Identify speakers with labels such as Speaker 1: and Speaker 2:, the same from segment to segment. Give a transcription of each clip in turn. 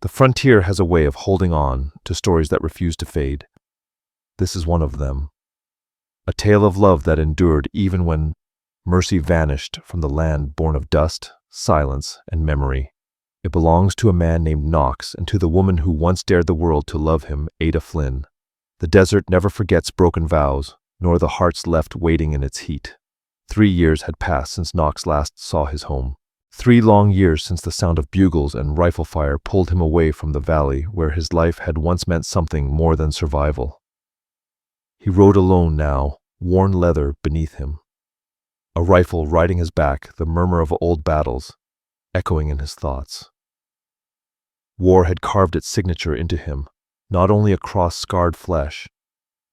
Speaker 1: The frontier has a way of holding on to stories that refuse to fade. This is one of them. A tale of love that endured even when mercy vanished from the land born of dust, silence, and memory. It belongs to a man named Knox and to the woman who once dared the world to love him, Ada Flynn. The desert never forgets broken vows, nor the hearts left waiting in its heat. 3 years had passed since Knox last saw his home. 3 long years since the sound of bugles and rifle fire pulled him away from the valley where his life had once meant something more than survival. He rode alone now, worn leather beneath him. A rifle riding his back, the murmur of old battles, echoing in his thoughts. War had carved its signature into him, not only across scarred flesh,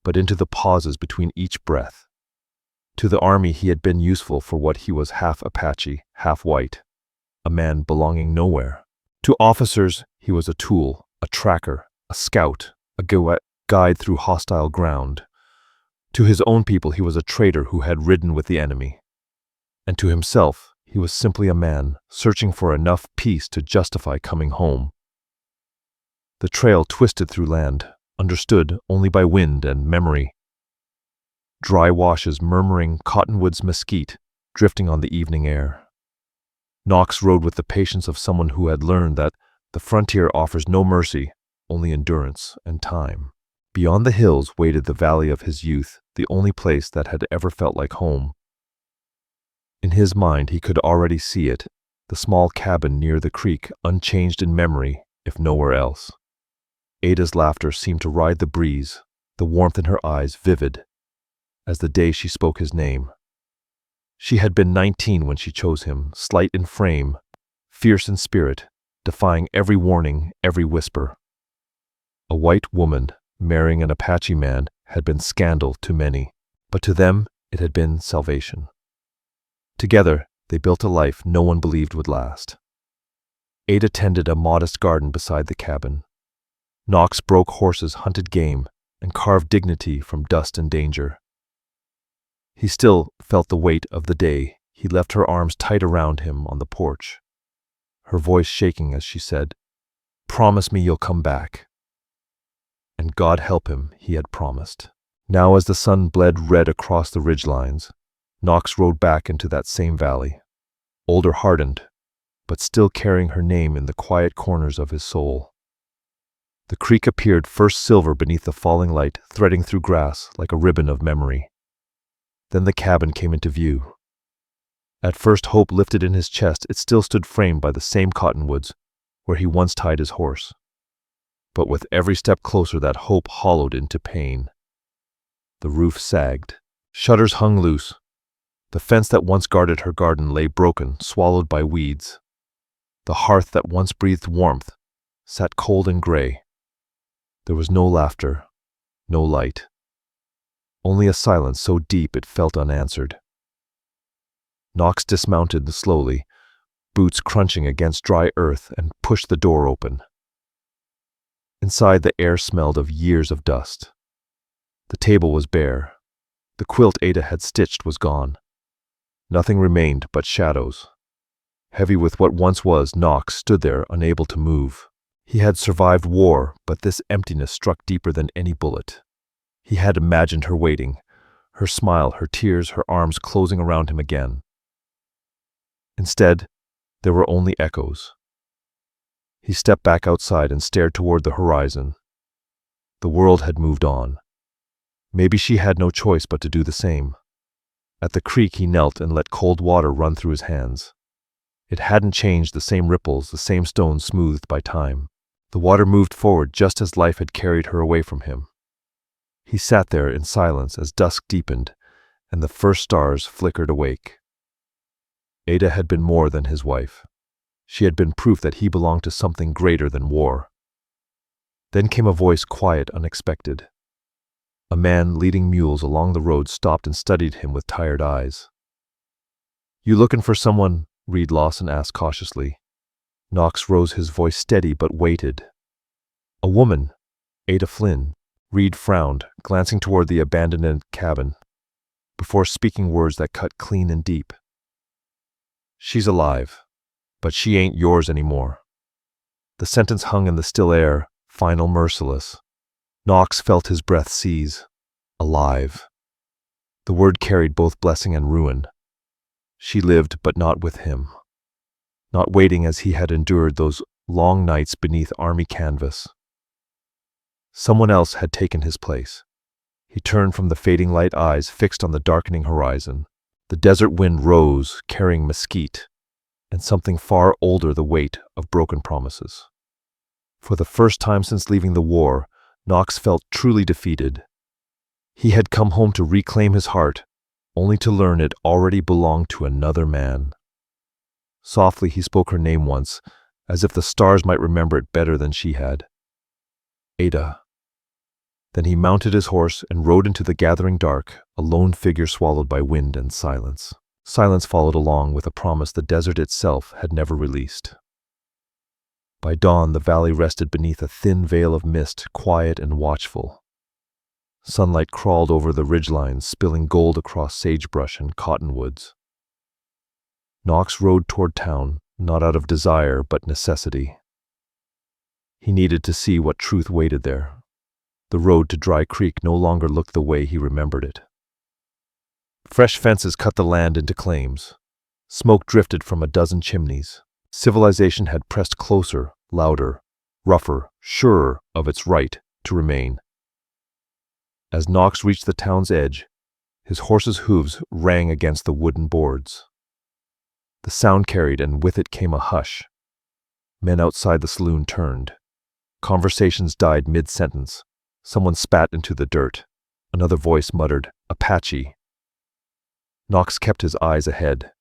Speaker 1: but into the pauses between each breath. To the army he had been useful for what he was, half Apache, half white, a man belonging nowhere. To officers he was a tool, a tracker, a scout, a guide through hostile ground. To his own people he was a traitor who had ridden with the enemy. And to himself he was simply a man searching for enough peace to justify coming home. The trail twisted through land, understood only by wind and memory. Dry washes murmuring cottonwoods mesquite, drifting on the evening air. Knox rode with the patience of someone who had learned that the frontier offers no mercy, only endurance and time. Beyond the hills waited the valley of his youth, the only place that had ever felt like home. In his mind he could already see it, the small cabin near the creek, unchanged in memory, if nowhere else. Ada's laughter seemed to ride the breeze, the warmth in her eyes vivid, as the day she spoke his name. She had been 19 when she chose him, slight in frame, fierce in spirit, defying every warning, every whisper. A white woman marrying an Apache man had been scandal to many, but to them it had been salvation. Together they built a life no one believed would last. Ada tended a modest garden beside the cabin. Knox broke horses, hunted game, and carved dignity from dust and danger. He still felt the weight of the day. He left her arms tight around him on the porch, her voice shaking as she said, "Promise me you'll come back." And God help him, he had promised. Now as the sun bled red across the ridgelines, Knox rode back into that same valley, older hardened, but still carrying her name in the quiet corners of his soul. The creek appeared first silver beneath the falling light, threading through grass like a ribbon of memory. Then the cabin came into view. At first hope lifted in his chest. It still stood framed by the same cottonwoods where he once tied his horse. But with every step closer that hope hollowed into pain. The roof sagged. Shutters hung loose. The fence that once guarded her garden lay broken, swallowed by weeds. The hearth that once breathed warmth sat cold and gray. There was no laughter, no light. Only a silence so deep it felt unanswered. Knox dismounted slowly, boots crunching against dry earth, and pushed the door open. Inside, the air smelled of years of dust. The table was bare. The quilt Ada had stitched was gone. Nothing remained but shadows. Heavy with what once was, Knox stood there, unable to move. He had survived war, but this emptiness struck deeper than any bullet. He had imagined her waiting, her smile, her tears, her arms closing around him again. Instead, there were only echoes. He stepped back outside and stared toward the horizon. The world had moved on. Maybe she had no choice but to do the same. At the creek he knelt and let cold water run through his hands. It hadn't changed, the same ripples, the same stones smoothed by time. The water moved forward just as life had carried her away from him. He sat there in silence as dusk deepened and the first stars flickered awake. Ada had been more than his wife. She had been proof that he belonged to something greater than war. Then came a voice, quiet, unexpected. A man leading mules along the road stopped and studied him with tired eyes. "You looking for someone?" Reed Lawson asked cautiously. Knox rose, his voice steady but weighted. "A woman, Ada Flynn." Reed frowned, glancing toward the abandoned cabin, before speaking words that cut clean and deep. "She's alive, but she ain't yours anymore." The sentence hung in the still air, final, merciless. Knox felt his breath seize. Alive. The word carried both blessing and ruin. She lived, but not with him. Not waiting as he had endured those long nights beneath army canvas. Someone else had taken his place. He turned from the fading light, eyes fixed on the darkening horizon. The desert wind rose, carrying mesquite, and something far older, the weight of broken promises. For the first time since leaving the war, Knox felt truly defeated. He had come home to reclaim his heart, only to learn it already belonged to another man. Softly he spoke her name once, as if the stars might remember it better than she had. Ada. Then he mounted his horse and rode into the gathering dark, a lone figure swallowed by wind and silence. Silence followed along with a promise the desert itself had never released. By dawn, the valley rested beneath a thin veil of mist, quiet and watchful. Sunlight crawled over the ridgelines, spilling gold across sagebrush and cottonwoods. Knox rode toward town, not out of desire but necessity. He needed to see what truth waited there. The road to Dry Creek no longer looked the way he remembered it. Fresh fences cut the land into claims. Smoke drifted from a dozen chimneys. Civilization had pressed closer, louder, rougher, surer of its right to remain. As Knox reached the town's edge, his horse's hooves rang against the wooden boards. The sound carried, and with it came a hush. Men outside the saloon turned. Conversations died mid-sentence. Someone spat into the dirt. Another voice muttered, "Apache." Knox kept his eyes ahead.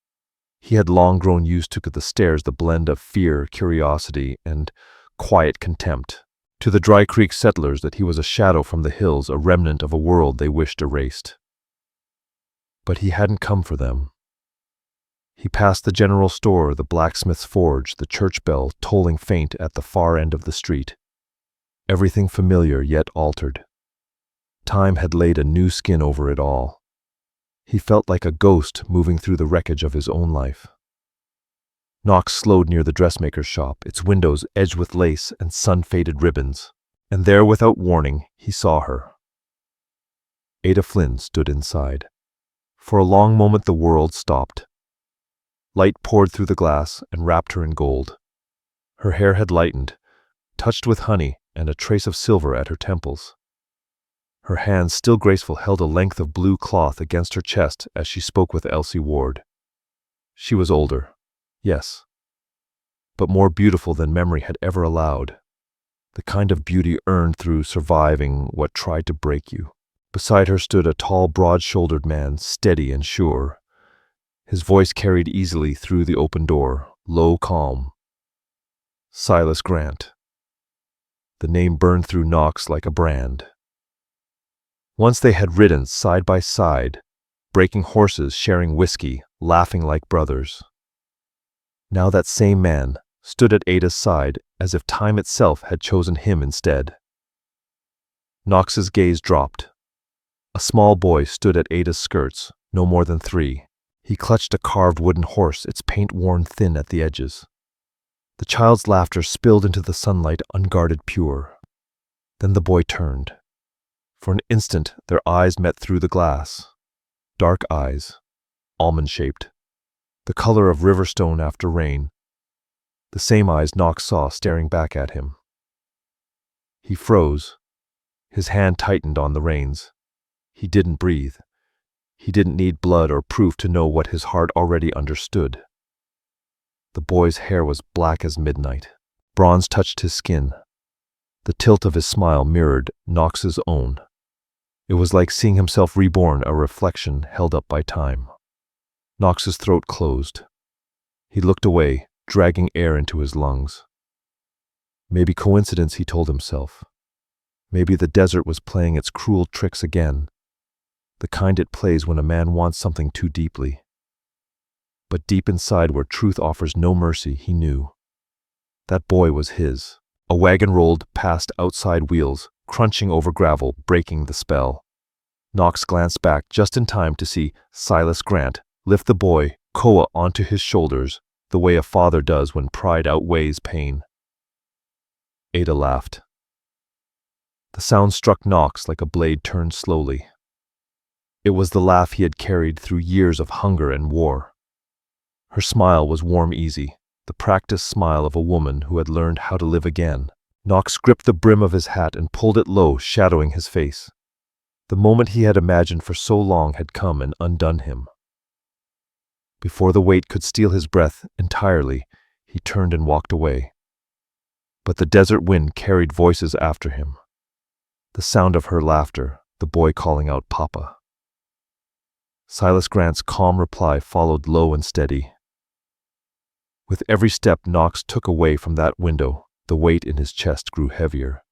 Speaker 1: He had long grown used to the stairs, the blend of fear, curiosity, and quiet contempt. To the Dry Creek settlers that he was a shadow from the hills, a remnant of a world they wished erased. But he hadn't come for them. He passed the general store, the blacksmith's forge, the church bell tolling faint at the far end of the street. Everything familiar yet altered. Time had laid a new skin over it all. He felt like a ghost moving through the wreckage of his own life. Knox slowed near the dressmaker's shop, its windows edged with lace and sun-faded ribbons, and there, without warning, he saw her. Ada Flynn stood inside. For a long moment the world stopped. Light poured through the glass and wrapped her in gold. Her hair had lightened, touched with honey and a trace of silver at her temples. Her hands, still graceful, held a length of blue cloth against her chest as she spoke with Elsie Ward. She was older, yes, but more beautiful than memory had ever allowed. The kind of beauty earned through surviving what tried to break you. Beside her stood a tall, broad-shouldered man, steady and sure. His voice carried easily through the open door, low, calm. Silas Grant. The name burned through Knox like a brand. Once they had ridden side by side, breaking horses, sharing whiskey, laughing like brothers. Now that same man stood at Ada's side as if time itself had chosen him instead. Knox's gaze dropped. A small boy stood at Ada's skirts, no more than 3. He clutched a carved wooden horse, its paint worn thin at the edges. The child's laughter spilled into the sunlight, unguarded, pure. Then the boy turned. For an instant their eyes met through the glass. Dark eyes, almond-shaped, the color of river stone after rain. The same eyes Knox saw staring back at him. He froze. His hand tightened on the reins. He didn't breathe. He didn't need blood or proof to know what his heart already understood. The boy's hair was black as midnight. Bronze touched his skin. The tilt of his smile mirrored Knox's own. It was like seeing himself reborn, a reflection held up by time. Knox's throat closed. He looked away, dragging air into his lungs. Maybe coincidence, he told himself. Maybe the desert was playing its cruel tricks again. The kind it plays when a man wants something too deeply. But deep inside, where truth offers no mercy, he knew. That boy was his. A wagon rolled past outside wheels, crunching over gravel, breaking the spell. Knox glanced back just in time to see Silas Grant lift the boy, Koa, onto his shoulders, the way a father does when pride outweighs pain. Ada laughed. The sound struck Knox like a blade turned slowly. It was the laugh he had carried through years of hunger and war. Her smile was warm, easy, the practiced smile of a woman who had learned how to live again. Knox gripped the brim of his hat and pulled it low, shadowing his face. The moment he had imagined for so long had come and undone him. Before the weight could steal his breath entirely, he turned and walked away. But the desert wind carried voices after him. The sound of her laughter, the boy calling out "Papa." Silas Grant's calm reply followed, low and steady. With every step Knox took away from that window, the weight in his chest grew heavier.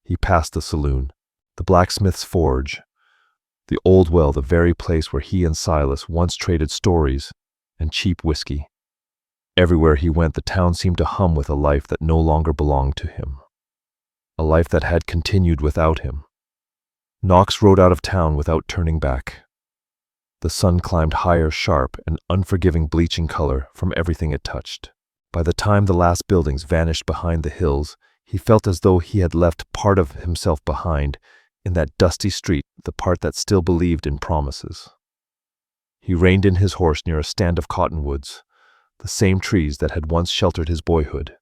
Speaker 1: He passed the saloon, the blacksmith's forge, the old well, the very place where he and Silas once traded stories and cheap whiskey. Everywhere he went, the town seemed to hum with a life that no longer belonged to him, a life that had continued without him. Knox rode out of town without turning back. The sun climbed higher, sharp and unforgiving, bleaching color from everything it touched. By the time the last buildings vanished behind the hills, he felt as though he had left part of himself behind in that dusty street, the part that still believed in promises. He reined in his horse near a stand of cottonwoods, the same trees that had once sheltered his boyhood.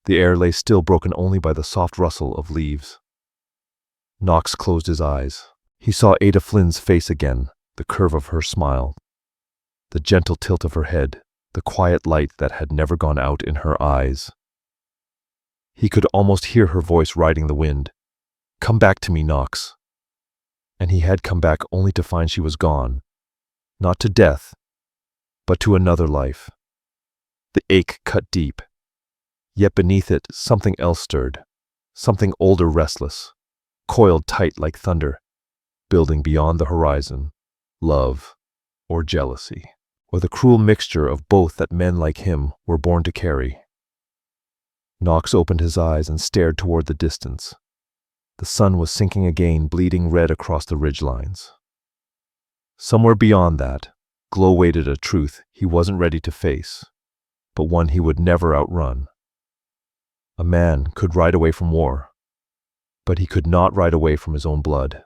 Speaker 1: The air lay still, broken only by the soft rustle of leaves. Knox closed his eyes. He saw Ada Flynn's face again, the curve of her smile, the gentle tilt of her head, the quiet light that had never gone out in her eyes. He could almost hear her voice riding the wind. "Come back to me, Knox." And he had come back only to find she was gone, not to death, but to another life. The ache cut deep, yet beneath it something else stirred, something older, restless, coiled tight like thunder, building beyond the horizon. Love, or jealousy, or the cruel mixture of both that men like him were born to carry. Knox opened his eyes and stared toward the distance. The sun was sinking again, bleeding red across the ridgelines. Somewhere beyond that glow waited a truth he wasn't ready to face, but one he would never outrun. A man could ride away from war, but he could not ride away from his own blood.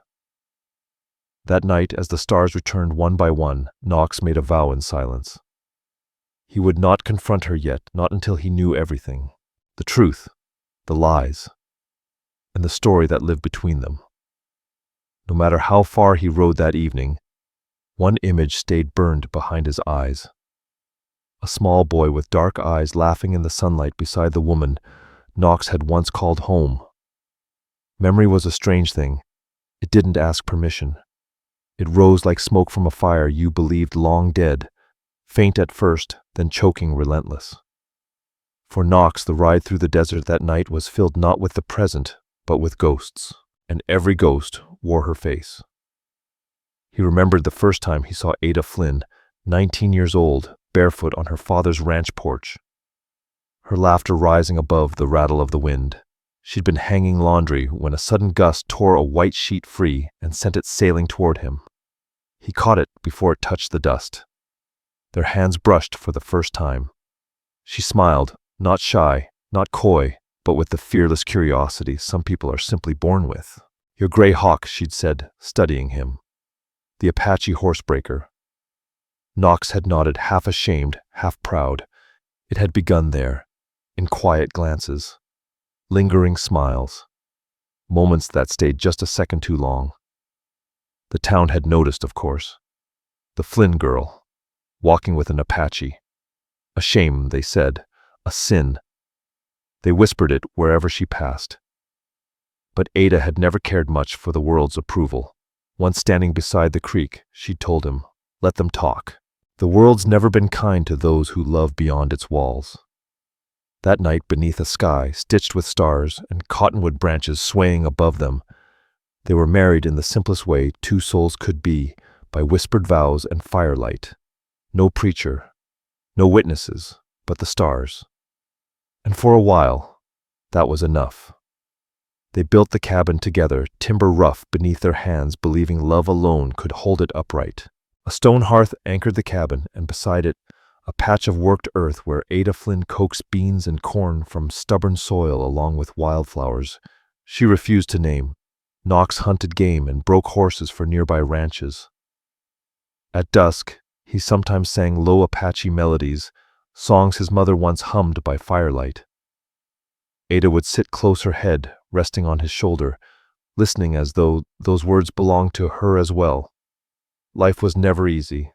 Speaker 1: That night, as the stars returned one by one, Knox made a vow in silence. He would not confront her yet, not until he knew everything. The truth, the lies, and the story that lived between them. No matter how far he rode that evening, one image stayed burned behind his eyes. A small boy with dark eyes laughing in the sunlight beside the woman Knox had once called home. Memory was a strange thing. It didn't ask permission. It rose like smoke from a fire you believed long dead, faint at first, then choking, relentless. For Knox, the ride through the desert that night was filled not with the present, but with ghosts, and every ghost wore her face. He remembered the first time he saw Ada Flynn, 19 years old, barefoot on her father's ranch porch, her laughter rising above the rattle of the wind. She'd been hanging laundry when a sudden gust tore a white sheet free and sent it sailing toward him. He caught it before it touched the dust. Their hands brushed for the first time. She smiled, not shy, not coy, but with the fearless curiosity some people are simply born with. "Your gray hawk," she'd said, studying him. "The Apache horsebreaker." Knox had nodded, half ashamed, half proud. It had begun there, in quiet glances, lingering smiles, moments that stayed just a second too long. The town had noticed, of course. The Flynn girl, walking with an Apache. A shame, they said, a sin. They whispered it wherever she passed. But Ada had never cared much for the world's approval. Once standing beside the creek, she'd told him, "Let them talk. The world's never been kind to those who love beyond its walls." That night, beneath a sky stitched with stars and cottonwood branches swaying above them, they were married in the simplest way two souls could be, by whispered vows and firelight. No preacher, no witnesses, but the stars. And for a while, that was enough. They built the cabin together, timber rough beneath their hands, believing love alone could hold it upright. A stone hearth anchored the cabin, and beside it, a patch of worked earth where Ada Flynn coaxed beans and corn from stubborn soil along with wildflowers she refused to name. Knox hunted game and broke horses for nearby ranches. At dusk, he sometimes sang low Apache melodies, songs his mother once hummed by firelight. Ada would sit close, her head resting on his shoulder, listening as though those words belonged to her as well. Life was never easy,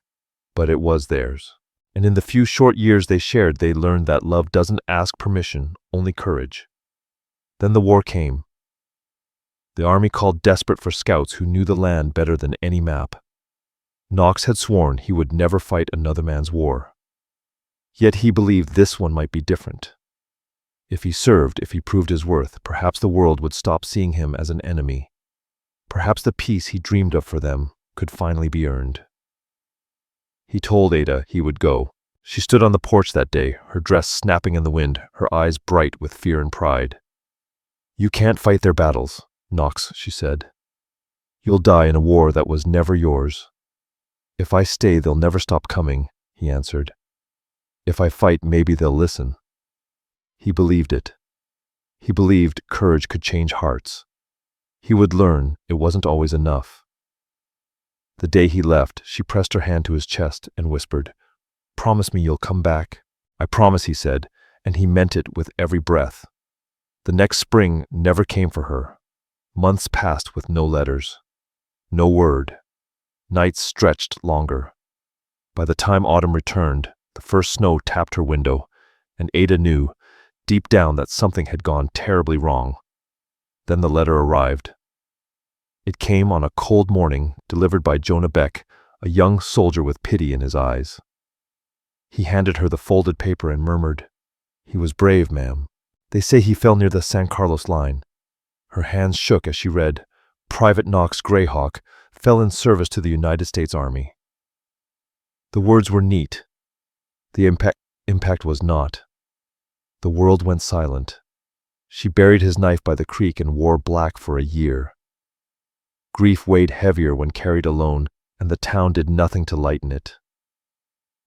Speaker 1: but it was theirs. And in the few short years they shared, they learned that love doesn't ask permission, only courage. Then the war came. The army called desperate for scouts who knew the land better than any map. Knox had sworn he would never fight another man's war. Yet he believed this one might be different. If he served, if he proved his worth, perhaps the world would stop seeing him as an enemy. Perhaps the peace he dreamed of for them could finally be earned. He told Ada he would go. She stood on the porch that day, her dress snapping in the wind, her eyes bright with fear and pride. "You can't fight their battles, Knox," she said. "You'll die in a war that was never yours." "If I stay, they'll never stop coming," he answered. "If I fight, maybe they'll listen." He believed it. He believed courage could change hearts. He would learn it wasn't always enough. The day he left, she pressed her hand to his chest and whispered, "Promise me you'll come back." "I promise," he said, and he meant it with every breath. The next spring never came for her. Months passed with no letters, no word. Nights stretched longer. By the time autumn returned, the first snow tapped her window, and Ada knew, deep down, that something had gone terribly wrong. Then the letter arrived. It came on a cold morning, delivered by Jonah Beck, a young soldier with pity in his eyes. He handed her the folded paper and murmured, "He was brave, ma'am. They say he fell near the San Carlos line." Her hands shook as she read, "Private Knox Greyhawk fell in service to the United States Army." The words were neat. The impact was not. The world went silent. She buried his knife by the creek and wore black for a year. Grief weighed heavier when carried alone, and the town did nothing to lighten it.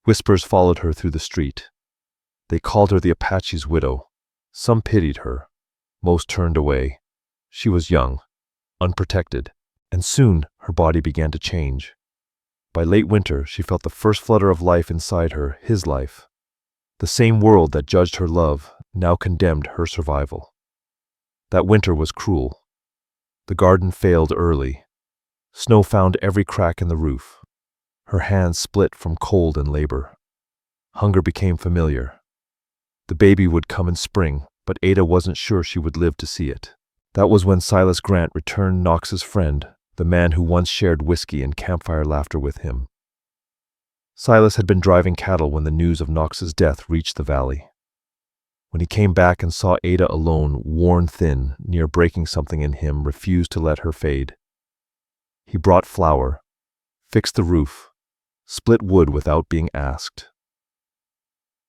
Speaker 1: Whispers followed her through the street. They called her the Apache's widow. Some pitied her. Most turned away. She was young, unprotected, and soon her body began to change. By late winter, she felt the first flutter of life inside her, his life. The same world that judged her love now condemned her survival. That winter was cruel. The garden failed early. Snow found every crack in the roof. Her hands split from cold and labor. Hunger became familiar. The baby would come in spring, but Ada wasn't sure she would live to see it. That was when Silas Grant returned, Knox's friend, the man who once shared whiskey and campfire laughter with him. Silas had been driving cattle when the news of Knox's death reached the valley. When he came back and saw Ada alone, worn thin, near breaking something in him, refused to let her fade. He brought flour, fixed the roof, split wood without being asked.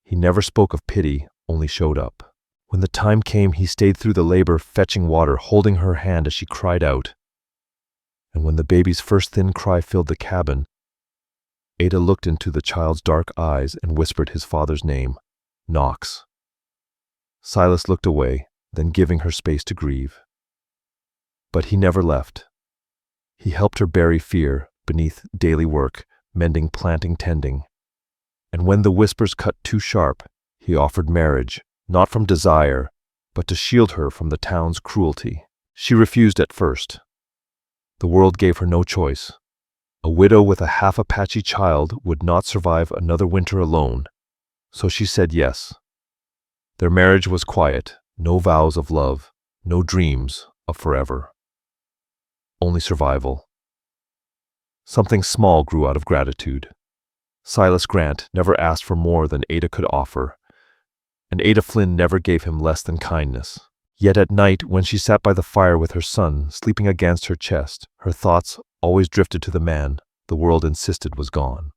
Speaker 1: He never spoke of pity, only showed up. When the time came, he stayed through the labor, fetching water, holding her hand as she cried out. And when the baby's first thin cry filled the cabin, Ada looked into the child's dark eyes and whispered his father's name, Knox. Silas looked away, then giving her space to grieve. But he never left. He helped her bury fear beneath daily work, mending, planting, tending. And when the whispers cut too sharp, he offered marriage, not from desire, but to shield her from the town's cruelty. She refused at first. The world gave her no choice. A widow with a half Apache child would not survive another winter alone, so she said yes. Their marriage was quiet, no vows of love, no dreams of forever. Only survival. Something small grew out of gratitude. Silas Grant never asked for more than Ada could offer, and Ada Flynn never gave him less than kindness. Yet at night, when she sat by the fire with her son sleeping against her chest, her thoughts always drifted to the man the world insisted was gone.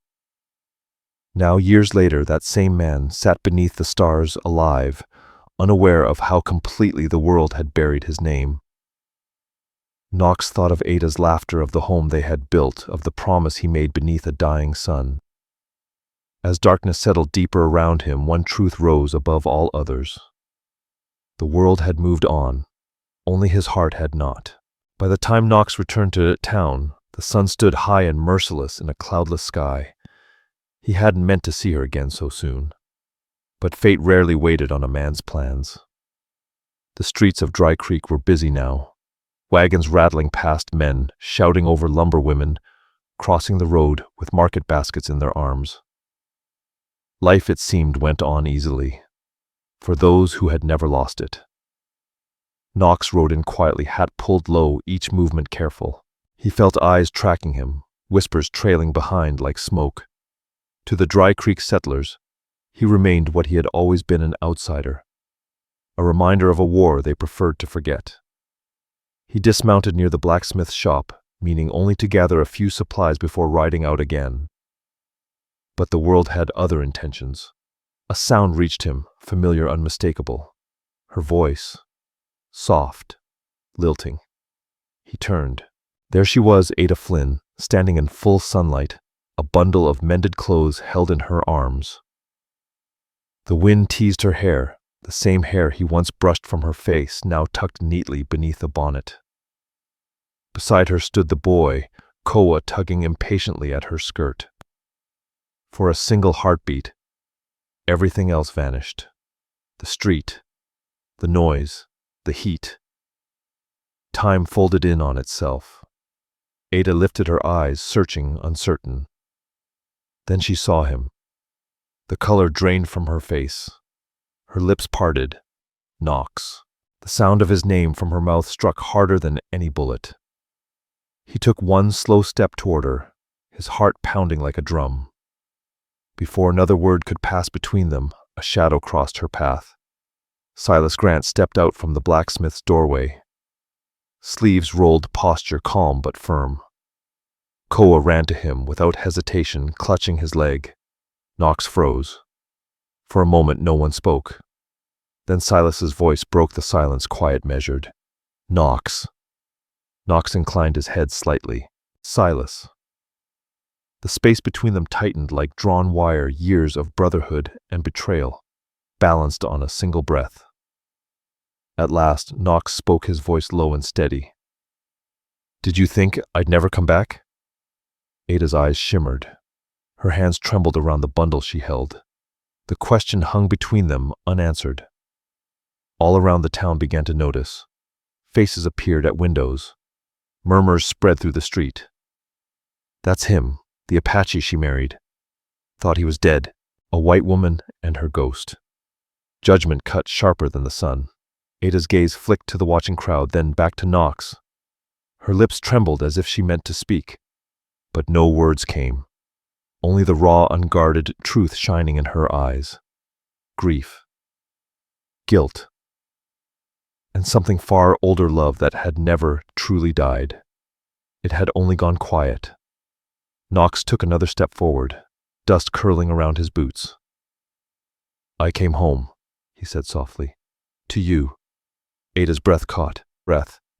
Speaker 1: Now, years later, that same man sat beneath the stars alive, unaware of how completely the world had buried his name. Knox thought of Ada's laughter, of the home they had built, of the promise he made beneath a dying sun. As darkness settled deeper around him, one truth rose above all others. The world had moved on, only his heart had not. By the time Knox returned to town, the sun stood high and merciless in a cloudless sky. He hadn't meant to see her again so soon. But fate rarely waited on a man's plans. The streets of Dry Creek were busy now, wagons rattling past men, shouting over lumber women, crossing the road with market baskets in their arms. Life, it seemed, went on easily, for those who had never lost it. Knox rode in quietly, hat pulled low, each movement careful. He felt eyes tracking him, whispers trailing behind like smoke. To the Dry Creek settlers, he remained what he had always been, an outsider, a reminder of a war they preferred to forget. He dismounted near the blacksmith's shop, meaning only to gather a few supplies before riding out again. But the world had other intentions. A sound reached him, familiar, unmistakable. Her voice, soft, lilting. He turned. There she was, Ada Flynn, standing in full sunlight, a bundle of mended clothes held in her arms. The wind teased her hair, the same hair he once brushed from her face, now tucked neatly beneath a bonnet. Beside her stood the boy, Koa, tugging impatiently at her skirt. For a single heartbeat, everything else vanished. The street, the noise, the heat. Time folded in on itself. Ada lifted her eyes, searching, uncertain. Then she saw him. The color drained from her face. Her lips parted. Knox. The sound of his name from her mouth struck harder than any bullet. He took one slow step toward her, his heart pounding like a drum. Before another word could pass between them, a shadow crossed her path. Silas Grant stepped out from the blacksmith's doorway. Sleeves rolled, posture calm but firm. Koa ran to him without hesitation, clutching his leg. Knox froze. For a moment no one spoke. Then Silas's voice broke the silence, quiet, measured. Knox. Knox inclined his head slightly. Silas. The space between them tightened like drawn wire, years of brotherhood and betrayal, balanced on a single breath. At last, Knox spoke, his voice low and steady. "Did you think I'd never come back?" Ada's eyes shimmered. Her hands trembled around the bundle she held. The question hung between them, unanswered. All around the town began to notice. Faces appeared at windows. Murmurs spread through the street. "That's him, the Apache she married. Thought he was dead. A white woman and her ghost." Judgment cut sharper than the sun. Ada's gaze flicked to the watching crowd, then back to Knox. Her lips trembled as if she meant to speak, but no words came. Only the raw, unguarded truth shining in her eyes. Grief. Guilt. And something far older, love that had never truly died. It had only gone quiet. Knox took another step forward, dust curling around his boots. "I came home," he said softly. "To you." Ada's breath caught.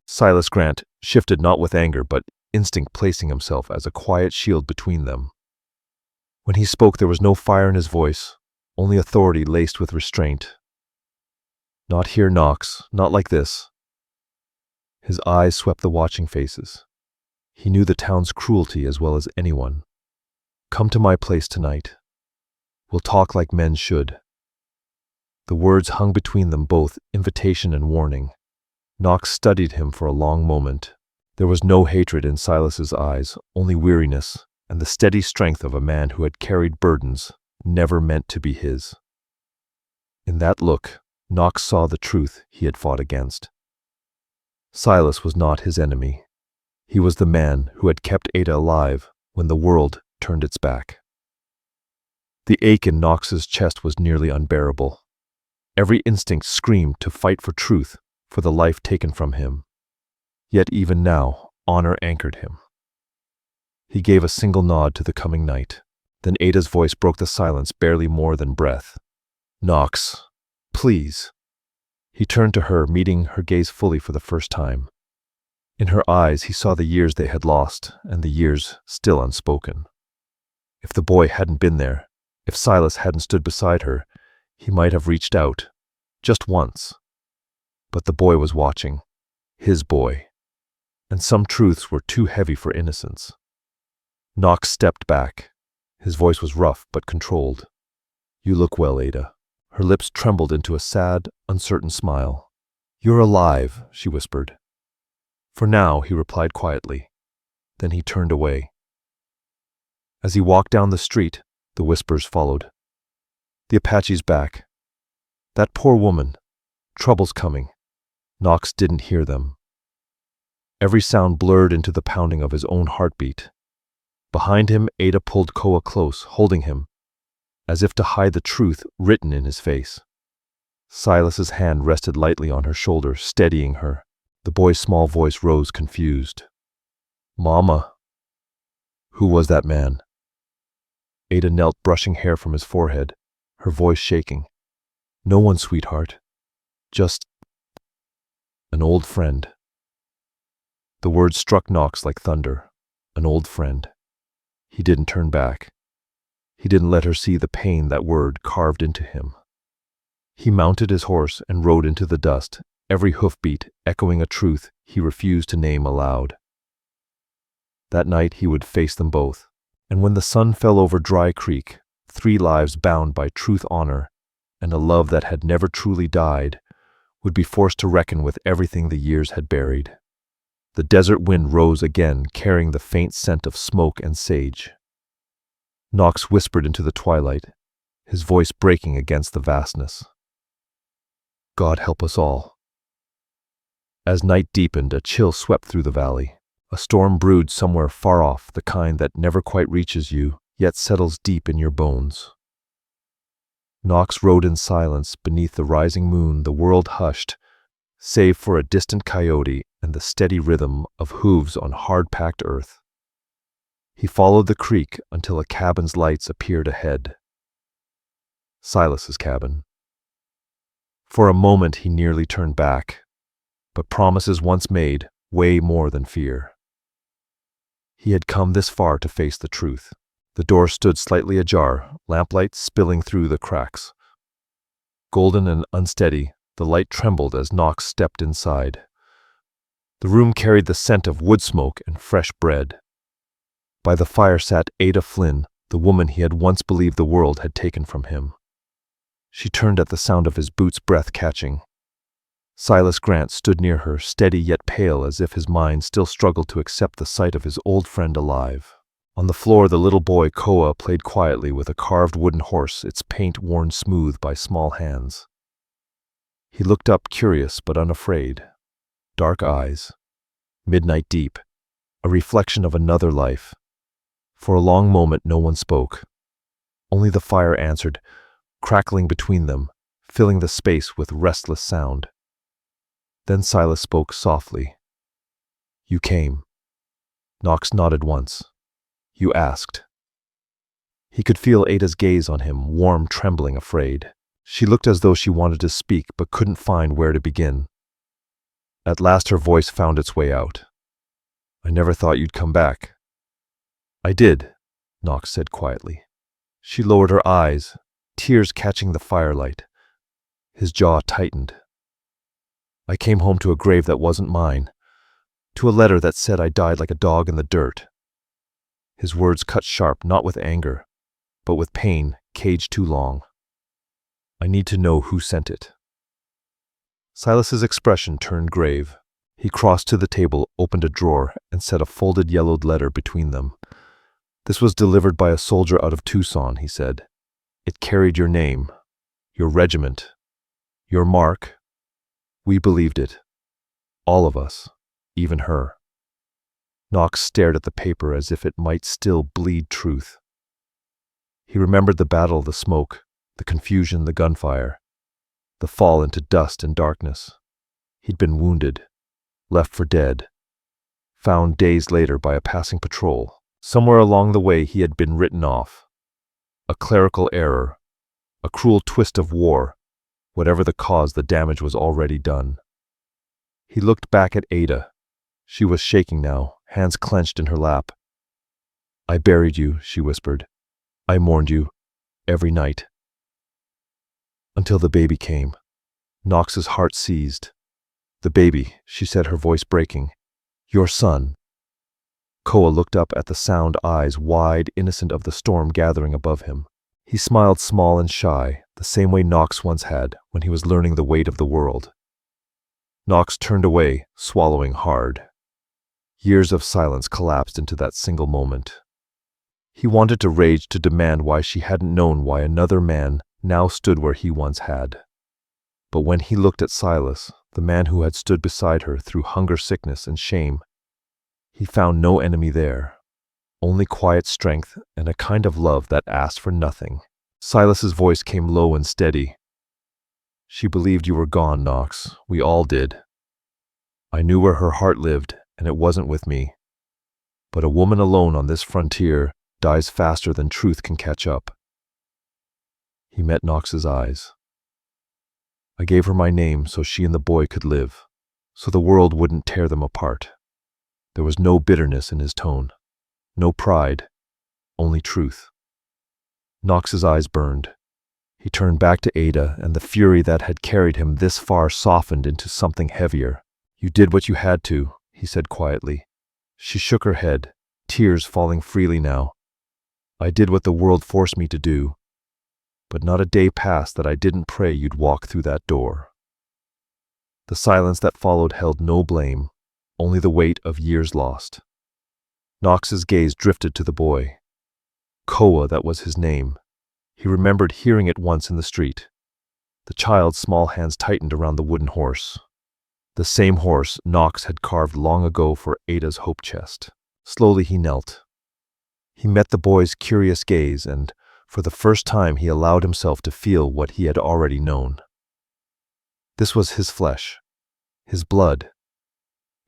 Speaker 1: Silas Grant shifted, not with anger, but instinct, placing himself as a quiet shield between them. When he spoke, there was no fire in his voice, only authority laced with restraint. "Not here, Knox, not like this." His eyes swept the watching faces. He knew the town's cruelty as well as anyone. "Come to my place tonight. We'll talk like men should." The words hung between them both, invitation and warning. Knox studied him for a long moment. There was no hatred in Silas's eyes, only weariness, and the steady strength of a man who had carried burdens never meant to be his. In that look, Knox saw the truth he had fought against. Silas was not his enemy. He was the man who had kept Ada alive when the world turned its back. The ache in Knox's chest was nearly unbearable. Every instinct screamed to fight for truth, for the life taken from him. Yet even now, honor anchored him. He gave a single nod to the coming night. Then Ada's voice broke the silence, barely more than breath. "Knox, please." He turned to her, meeting her gaze fully for the first time. In her eyes he saw the years they had lost, and the years still unspoken. If the boy hadn't been there, If Silas hadn't stood beside her, he might have reached out, just once. But the boy was watching, his boy, and some truths were too heavy for innocence. Knox stepped back. His voice was rough but controlled. "You look well, Ada." Her lips trembled into a sad, uncertain smile. "You're alive," she whispered. "For now," he replied quietly. Then he turned away. As he walked down the street, the whispers followed. "The Apache's back. That poor woman. Trouble's coming." Knox didn't hear them. Every sound blurred into the pounding of his own heartbeat. Behind him, Ada pulled Koa close, holding him, as if to hide the truth written in his face. Silas's hand rested lightly on her shoulder, steadying her. The boy's small voice rose confused. "Mama." "Who was that man?" Ada knelt, brushing hair from his forehead, her voice shaking. "No one, sweetheart. Just an old friend." The words struck Knox like thunder. An old friend. He didn't turn back. He didn't let her see the pain that word carved into him. He mounted his horse and rode into the dust, every hoofbeat echoing a truth he refused to name aloud. That night he would face them both, and when the sun fell over Dry Creek, 3 lives bound by truth, honor, and a love that had never truly died would be forced to reckon with everything the years had buried. The desert wind rose again, carrying the faint scent of smoke and sage. Knox whispered into the twilight, his voice breaking against the vastness. "God help us all." As night deepened, a chill swept through the valley. A storm brewed somewhere far off, the kind that never quite reaches you, yet settles deep in your bones. Knox rode in silence beneath the rising moon, the world hushed, save for a distant coyote and the steady rhythm of hooves on hard-packed earth. He followed the creek until a cabin's lights appeared ahead. Silas's cabin. For a moment he nearly turned back, but promises once made weigh more than fear. He had come this far to face the truth. The door stood slightly ajar, lamplight spilling through the cracks. Golden and unsteady, the light trembled as Knox stepped inside. The room carried the scent of wood smoke and fresh bread. By the fire sat Ada Flynn, the woman he had once believed the world had taken from him. She turned at the sound of his boots' breath catching. Silas Grant stood near her, steady yet pale, as if his mind still struggled to accept the sight of his old friend alive. On the floor, the little boy Koa played quietly with a carved wooden horse, its paint worn smooth by small hands. He looked up, curious but unafraid. Dark eyes, midnight deep, a reflection of another life. For a long moment no one spoke. Only the fire answered, crackling between them, filling the space with restless sound. Then Silas spoke softly. "You came." Knox nodded once. "You asked." He could feel Ada's gaze on him, warm, trembling, afraid. She looked as though she wanted to speak but couldn't find where to begin. At last her voice found its way out. "I never thought you'd come back." "I did," Knox said quietly. She lowered her eyes, tears catching the firelight. His jaw tightened. "I came home to a grave that wasn't mine, to a letter that said I died like a dog in the dirt." His words cut sharp, not with anger, but with pain caged too long. "I need to know who sent it." Silas's expression turned grave. He crossed to the table, opened a drawer, and set a folded yellowed letter between them. "This was delivered by a soldier out of Tucson," he said. "It carried your name, your regiment, your mark. We believed it. All of us, even her." Knox stared at the paper as if it might still bleed truth. He remembered the battle, the smoke, the confusion, the gunfire, the fall into dust and darkness. He'd been wounded, left for dead, found days later by a passing patrol. Somewhere along the way he had been written off. A clerical error, a cruel twist of war. Whatever the cause, the damage was already done. He looked back at Ada. She was shaking now, hands clenched in her lap. "I buried you," she whispered. "I mourned you. every night. Until the baby came. Knox's heart seized. "The baby," she said, her voice breaking. "Your son." Koa looked up at the sound eyes wide, innocent of the storm gathering above him. He smiled small and shy, the same way Knox once had when he was learning the weight of the world. Knox turned away, swallowing hard. Years of silence collapsed into that single moment. He wanted to rage, to demand why she hadn't known why another man now stood where he once had. But when he looked at Silas, the man who had stood beside her through hunger, sickness, and shame, he found no enemy there, only quiet strength and a kind of love that asked for nothing. Silas's voice came low and steady. "She believed you were gone, Knox. We all did. I knew where her heart lived, and it wasn't with me. But a woman alone on this frontier dies faster than truth can catch up." He met Knox's eyes. "I gave her my name so she and the boy could live, so the world wouldn't tear them apart." There was no bitterness in his tone, no pride, only truth. Knox's eyes burned. He turned back to Ada, and the fury that had carried him this far softened into something heavier. "You did what you had to," he said quietly. She shook her head, tears falling freely now. "I did what the world forced me to do, but not a day passed that I didn't pray you'd walk through that door." The silence that followed held no blame, only the weight of years lost. Knox's gaze drifted to the boy. Koa, that was his name. He remembered hearing it once in the street. The child's small hands tightened around the wooden horse. The same horse Knox had carved long ago for Ada's hope chest. Slowly he knelt. He met the boy's curious gaze, and for the first time he allowed himself to feel what he had already known. This was his flesh, his blood.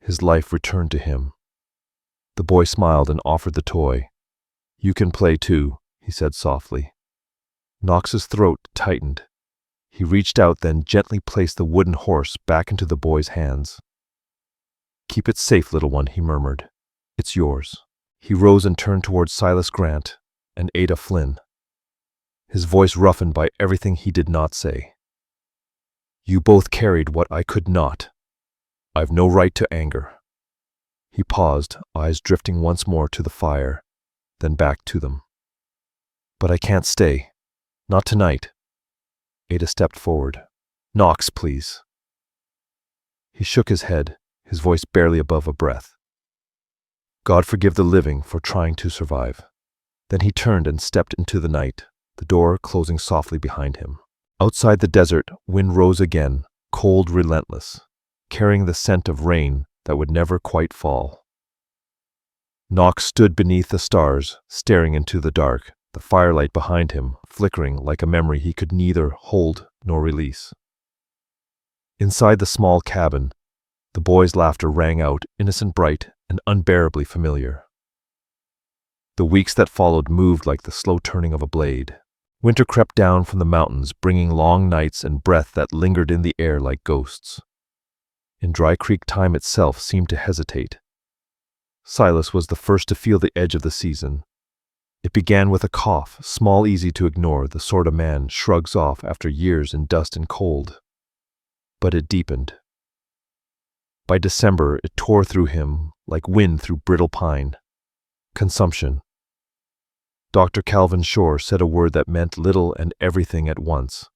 Speaker 1: His life returned to him. The boy smiled and offered the toy. "You can play too," he said softly. Knox's throat tightened. He reached out, then gently placed the wooden horse back into the boy's hands. "Keep it safe, little one," he murmured. "It's yours." He rose and turned towards Silas Grant and Ada Flynn, his voice roughened by everything he did not say. "You both carried what I could not. I've no right to anger." He paused, eyes drifting once more to the fire, then back to them. "But I can't stay. Not tonight." Ada stepped forward. "Knox, please." He shook his head, his voice barely above a breath. "God forgive the living for trying to survive." Then he turned and stepped into the night, the door closing softly behind him. Outside the desert, wind rose again, cold, relentless, carrying the scent of rain that would never quite fall. Knox stood beneath the stars, staring into the dark, the firelight behind him flickering like a memory he could neither hold nor release. Inside the small cabin, the boy's laughter rang out, innocent, bright, and unbearably familiar. The weeks that followed moved like the slow turning of a blade. Winter crept down from the mountains, bringing long nights and breath that lingered in the air like ghosts. In Dry Creek, time itself seemed to hesitate. Silas was the first to feel the edge of the season. It began with a cough, small, easy to ignore, the sort a man shrugs off after years in dust and cold. But it deepened. By December, it tore through him like wind through brittle pine. Consumption. Dr. Calvin Shore said a word that meant little and everything at once.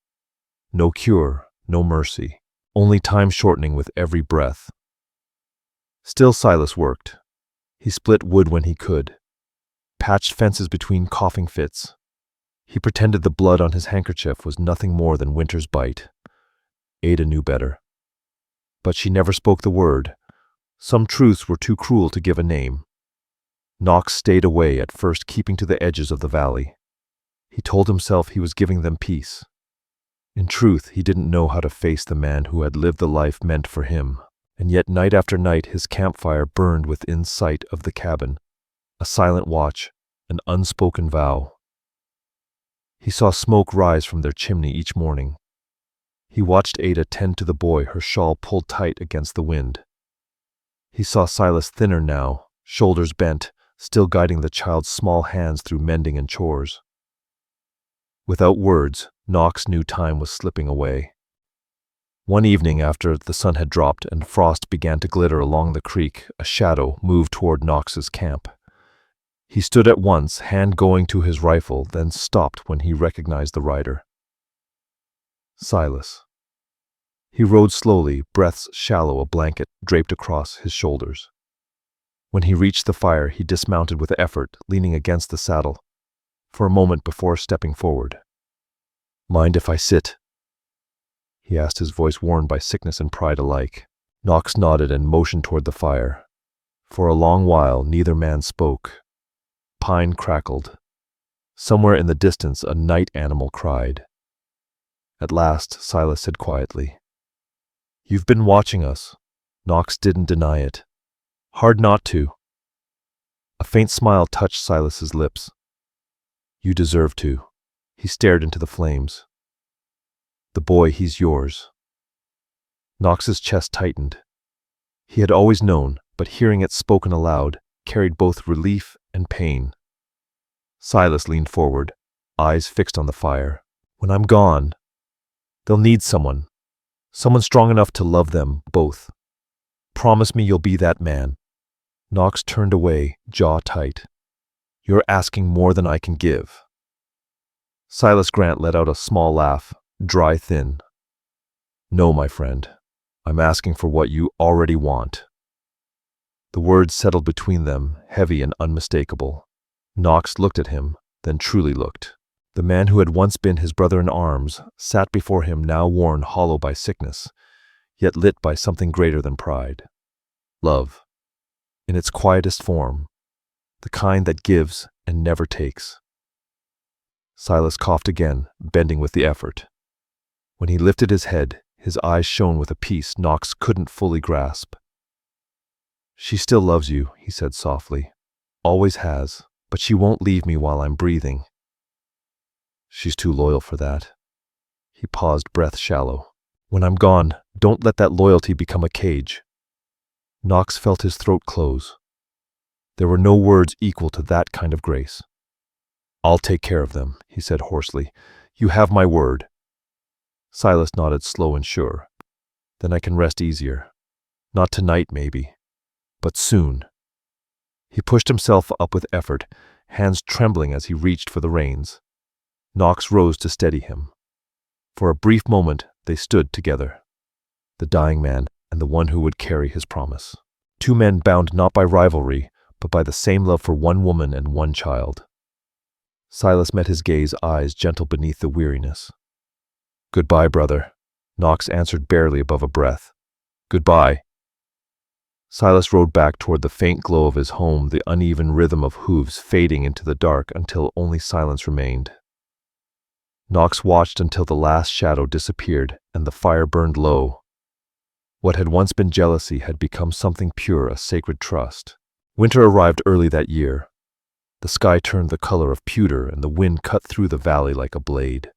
Speaker 1: No cure, no mercy, only time shortening with every breath. Still Silas worked. He split wood when he could, patched fences between coughing fits. He pretended the blood on his handkerchief was nothing more than winter's bite. Ada knew better. But she never spoke the word. Some truths were too cruel to give a name. Knox stayed away, at first keeping to the edges of the valley. He told himself he was giving them peace. In truth, he didn't know how to face the man who had lived the life meant for him. And yet night after night his campfire burned within sight of the cabin, a silent watch, an unspoken vow. He saw smoke rise from their chimney each morning. He watched Ada tend to the boy, her shawl pulled tight against the wind. He saw Silas thinner now, shoulders bent, still guiding the child's small hands through mending and chores. Without words, Knox knew time was slipping away. One evening after the sun had dropped and frost began to glitter along the creek, a shadow moved toward Knox's camp. He stood at once, hand going to his rifle, then stopped when he recognized the rider. Silas. He rode slowly, breaths shallow, a blanket draped across his shoulders. When he reached the fire, he dismounted with effort, leaning against the saddle, for a moment before stepping forward. "Mind if I sit?" he asked, his voice worn by sickness and pride alike. Knox nodded and motioned toward the fire. For a long while, neither man spoke. Pine crackled. Somewhere in the distance, a night animal cried. At last, Silas said quietly, "You've been watching us." Knox didn't deny it. "Hard not to." A faint smile touched Silas's lips. "You deserve to." He stared into the flames. "The boy, he's yours." Knox's chest tightened. He had always known, but hearing it spoken aloud carried both relief and pain. Silas leaned forward, eyes fixed on the fire. "When I'm gone, they'll need someone strong enough to love them both. Promise me you'll be that man." Knox turned away, jaw tight. "You're asking more than I can give." Silas Grant let out a small laugh, dry thin. "No, my friend. I'm asking for what you already want." The words settled between them, heavy and unmistakable. Knox looked at him, then truly looked. The man who had once been his brother in arms sat before him, now worn hollow by sickness, yet lit by something greater than pride. Love, in its quietest form, the kind that gives and never takes. Silas coughed again, bending with the effort. When he lifted his head, his eyes shone with a peace Knox couldn't fully grasp. "She still loves you," he said softly. "Always has, but she won't leave me while I'm breathing." "She's too loyal for that." He paused, breath shallow. "When I'm gone, don't let that loyalty become a cage." Knox felt his throat close. There were no words equal to that kind of grace. "I'll take care of them," he said hoarsely. "You have my word." Silas nodded, slow and sure. "Then I can rest easier. Not tonight, maybe, but soon." He pushed himself up with effort, hands trembling as he reached for the reins. Knox rose to steady him. For a brief moment, they stood together, the dying man and the one who would carry his promise. Two men bound not by rivalry, but by the same love for one woman and one child. Silas met his gaze, eyes gentle beneath the weariness. "Goodbye, brother," Knox answered barely above a breath. "Goodbye." Silas rode back toward the faint glow of his home, the uneven rhythm of hooves fading into the dark until only silence remained. Knox watched until the last shadow disappeared and the fire burned low. What had once been jealousy had become something pure, a sacred trust. Winter arrived early that year. The sky turned the color of pewter and the wind cut through the valley like a blade.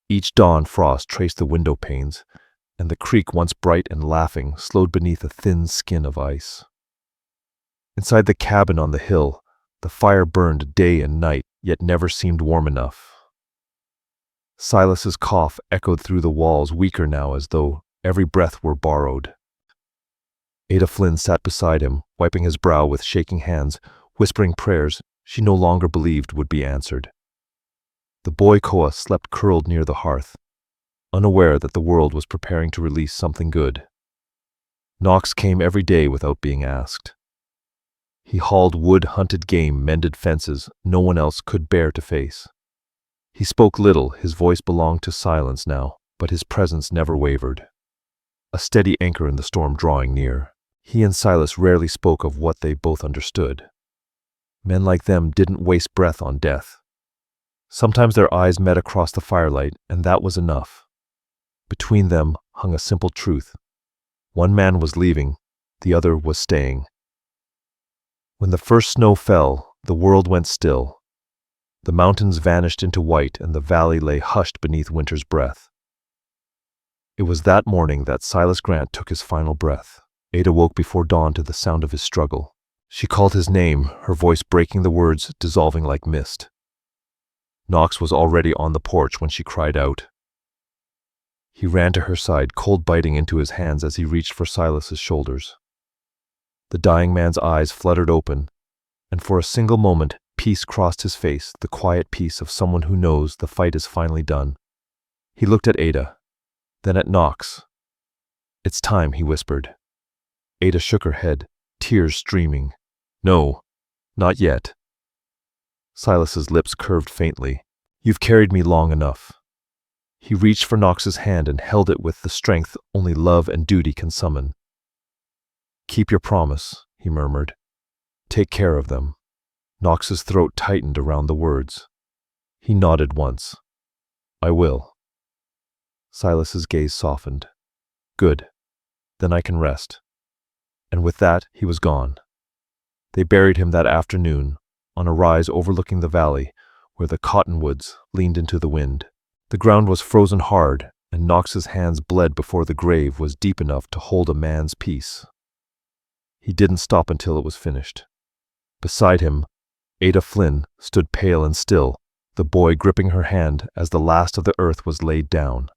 Speaker 1: Each dawn frost traced the window panes, and the creek, once bright and laughing, slowed beneath a thin skin of ice. Inside the cabin on the hill, the fire burned day and night, yet never seemed warm enough. Silas's cough echoed through the walls, weaker now, as though every breath were borrowed. Ada Flynn sat beside him, wiping his brow with shaking hands, whispering prayers she no longer believed would be answered. The boy Koa slept curled near the hearth, unaware that the world was preparing to release something good. Knox came every day without being asked. He hauled wood, hunted game, mended fences no one else could bear to face. He spoke little, his voice belonged to silence now, but his presence never wavered. A steady anchor in the storm drawing near. He and Silas rarely spoke of what they both understood. Men like them didn't waste breath on death. Sometimes their eyes met across the firelight, and that was enough. Between them hung a simple truth. One man was leaving, the other was staying. When the first snow fell, the world went still. The mountains vanished into white, and the valley lay hushed beneath winter's breath. It was that morning that Silas Grant took his final breath. Ada woke before dawn to the sound of his struggle. She called his name, her voice breaking the words, dissolving like mist. Knox was already on the porch when she cried out. He ran to her side, cold biting into his hands as he reached for Silas's shoulders. The dying man's eyes fluttered open, and for a single moment peace crossed his face, the quiet peace of someone who knows the fight is finally done. He looked at Ada, then at Knox. "It's time," he whispered. Ada shook her head, tears streaming. "No, not yet." Silas's lips curved faintly. "You've carried me long enough." He reached for Knox's hand and held it with the strength only love and duty can summon. "Keep your promise," he murmured. "Take care of them." Knox's throat tightened around the words. He nodded once. "I will." Silas's gaze softened. "Good. Then I can rest." And with that, he was gone. They buried him that afternoon, on a rise overlooking the valley, where the cottonwoods leaned into the wind. The ground was frozen hard, and Knox's hands bled before the grave was deep enough to hold a man's peace. He didn't stop until it was finished. Beside him, Ada Flynn stood pale and still, the boy gripping her hand as the last of the earth was laid down.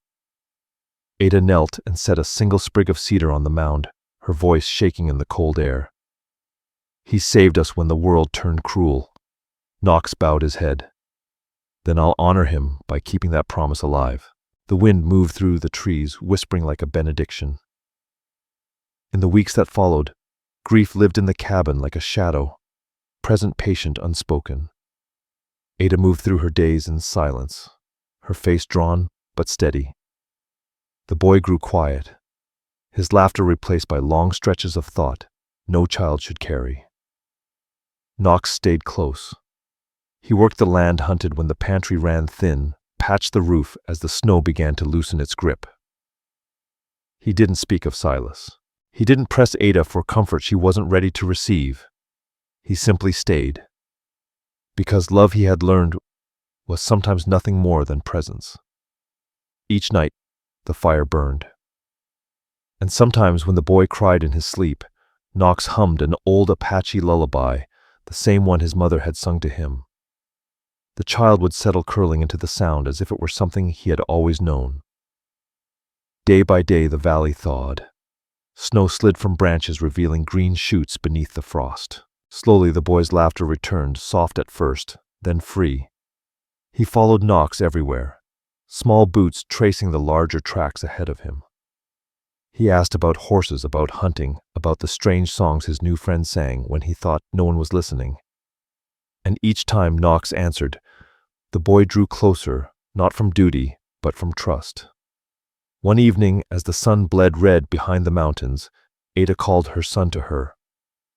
Speaker 1: Ada knelt and set a single sprig of cedar on the mound, her voice shaking in the cold air. "He saved us when the world turned cruel." Knox bowed his head. "Then I'll honor him by keeping that promise alive." The wind moved through the trees, whispering like a benediction. In the weeks that followed, grief lived in the cabin like a shadow, present, patient, unspoken. Ada moved through her days in silence, her face drawn but steady. The boy grew quiet, his laughter replaced by long stretches of thought no child should carry. Knox stayed close. He worked the land hunted when the pantry ran thin, patched the roof as the snow began to loosen its grip. He didn't speak of Silas. He didn't press Ada for comfort she wasn't ready to receive. He simply stayed. Because love, he had learned, was sometimes nothing more than presence. Each night, the fire burned. And sometimes when the boy cried in his sleep, Knox hummed an old Apache lullaby, the same one his mother had sung to him. The child would settle curling into the sound as if it were something he had always known. Day by day the valley thawed. Snow slid from branches revealing green shoots beneath the frost. Slowly the boy's laughter returned, soft at first, then free. He followed Knox everywhere, small boots tracing the larger tracks ahead of him. He asked about horses, about hunting, about the strange songs his new friend sang when he thought no one was listening. And each time Knox answered, the boy drew closer, not from duty, but from trust. One evening, as the sun bled red behind the mountains, Ada called her son to her.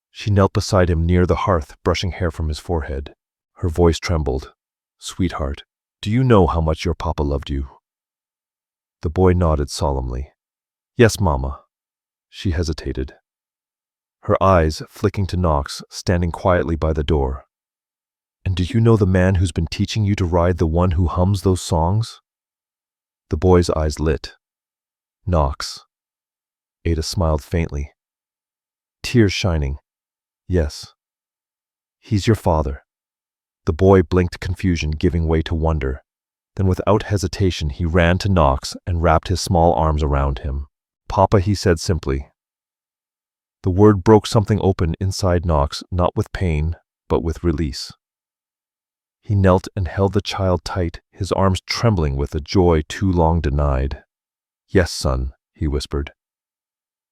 Speaker 1: She knelt beside him near the hearth, brushing hair from his forehead. Her voice trembled. "Sweetheart, do you know how much your papa loved you?" The boy nodded solemnly. "Yes, Mama." She hesitated, her eyes flicking to Knox, standing quietly by the door. "And do you know the man who's been teaching you to ride, the one who hums those songs?" The boy's eyes lit. "Knox." Ada smiled faintly, tears shining. "Yes. He's your father." The boy blinked, confusion giving way to wonder. Then without hesitation he ran to Knox and wrapped his small arms around him. "Papa," he said simply. The word broke something open inside Knox, not with pain, but with release. He knelt and held the child tight, his arms trembling with a joy too long denied. "Yes, son," he whispered.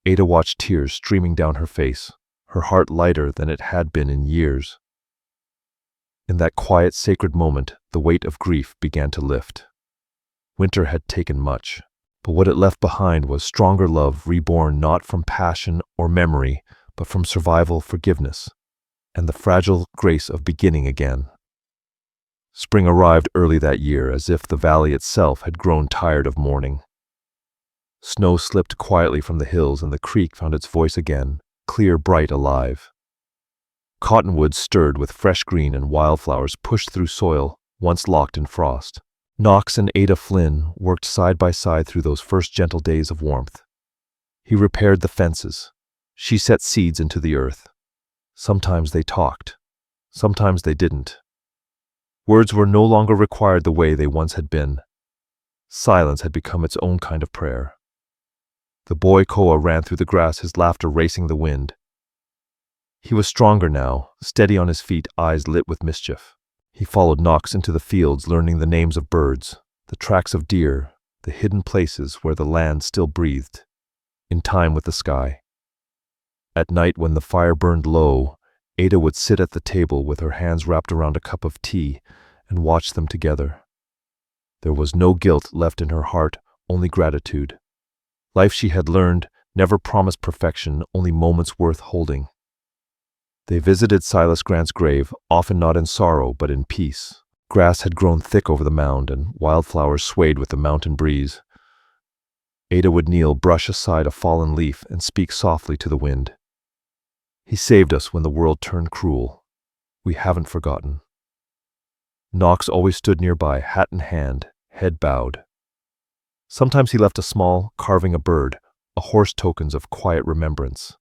Speaker 1: Ada watched tears streaming down her face, her heart lighter than it had been in years. In that quiet, sacred moment, the weight of grief began to lift. Winter had taken much, but what it left behind was stronger love, reborn not from passion or memory, but from survival, forgiveness, and the fragile grace of beginning again. Spring arrived early that year, as if the valley itself had grown tired of mourning. Snow slipped quietly from the hills, and the creek found its voice again, clear, bright, alive. Cottonwoods stirred with fresh green, and wildflowers pushed through soil once locked in frost. Knox and Ada Flynn worked side by side through those first gentle days of warmth. He repaired the fences. She set seeds into the earth. Sometimes they talked. Sometimes they didn't. Words were no longer required the way they once had been. Silence had become its own kind of prayer. The boy Koa ran through the grass, his laughter racing the wind. He was stronger now, steady on his feet, eyes lit with mischief. He followed Nox into the fields, learning the names of birds, the tracks of deer, the hidden places where the land still breathed, in time with the sky. At night, when the fire burned low, Ada would sit at the table with her hands wrapped around a cup of tea and watch them together. There was no guilt left in her heart, only gratitude. Life, she had learned, never promised perfection, only moments worth holding. They visited Silas Grant's grave, often not in sorrow, but in peace. Grass had grown thick over the mound, and wildflowers swayed with the mountain breeze. Ada would kneel, brush aside a fallen leaf, and speak softly to the wind. He saved us when the world turned cruel. We haven't forgotten. Knox always stood nearby, hat in hand, head bowed. Sometimes he left a small, carving a bird, a horse, tokens of quiet remembrance.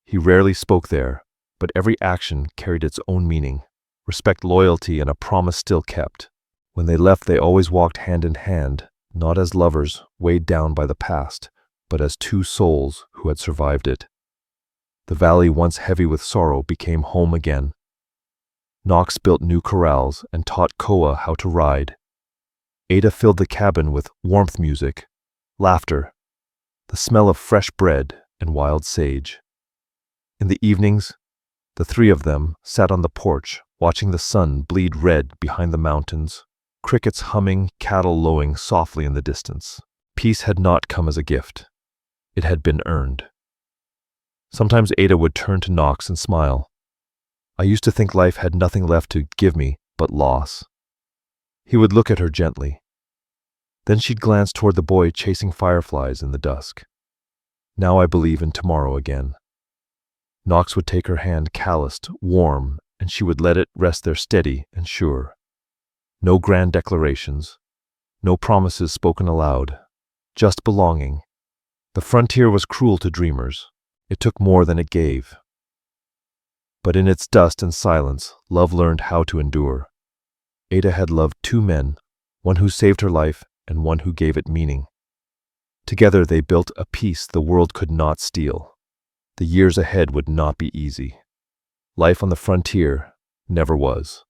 Speaker 1: He rarely spoke there, but every action carried its own meaning, respect, loyalty, and a promise still kept. When they left, they always walked hand in hand, not as lovers weighed down by the past, but as two souls who had survived it. The valley, once heavy with sorrow, became home again. Knox built new corrals and taught Koa how to ride. Ada filled the cabin with warmth, music, laughter, the smell of fresh bread and wild sage. In the evenings, the three of them sat on the porch, watching the sun bleed red behind the mountains, crickets humming, cattle lowing softly in the distance. Peace had not come as a gift. It had been earned. Sometimes Ada would turn to Knox and smile. I used to think life had nothing left to give me but loss. He would look at her gently. Then she'd glance toward the boy chasing fireflies in the dusk. Now I believe in tomorrow again. Knox would take her hand, calloused, warm, and she would let it rest there steady and sure. No grand declarations, no promises spoken aloud, just belonging. The frontier was cruel to dreamers. It took more than it gave. But in its dust and silence, love learned how to endure. Ada had loved two men, one who saved her life and one who gave it meaning. Together they built a peace the world could not steal. The years ahead would not be easy. Life on the frontier never was.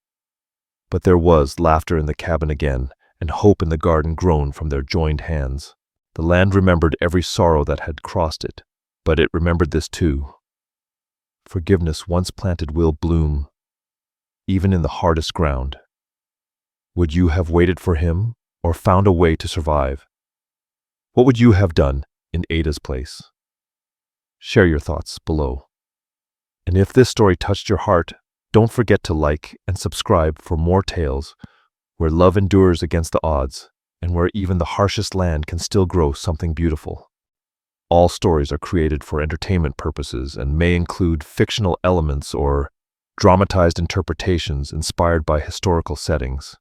Speaker 1: But there was laughter in the cabin again, and hope in the garden grown from their joined hands. The land remembered every sorrow that had crossed it, but it remembered this too. Forgiveness once planted will bloom, even in the hardest ground. Would you have waited for him, or found a way to survive? What would you have done in Ada's place? Share your thoughts below. And if this story touched your heart, don't forget to like and subscribe for more tales where love endures against the odds and where even the harshest land can still grow something beautiful. All stories are created for entertainment purposes and may include fictional elements or dramatized interpretations inspired by historical settings.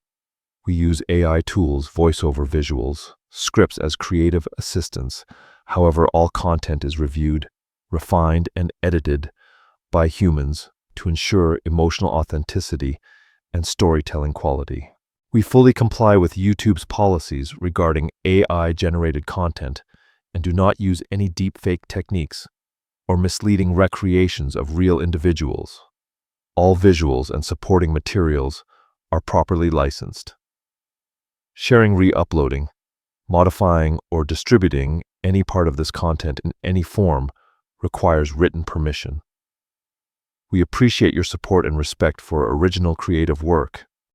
Speaker 1: We use AI tools, voiceover visuals, scripts as creative assistants. However, all content is reviewed, refined, and edited by humans to ensure emotional authenticity and storytelling quality. We fully comply with YouTube's policies regarding AI-generated content and do not use any deepfake techniques or misleading recreations of real individuals. All visuals and supporting materials are properly licensed. Sharing, re-uploading, modifying, or distributing any part of this content in any form requires written permission. We appreciate your support and respect for original creative work.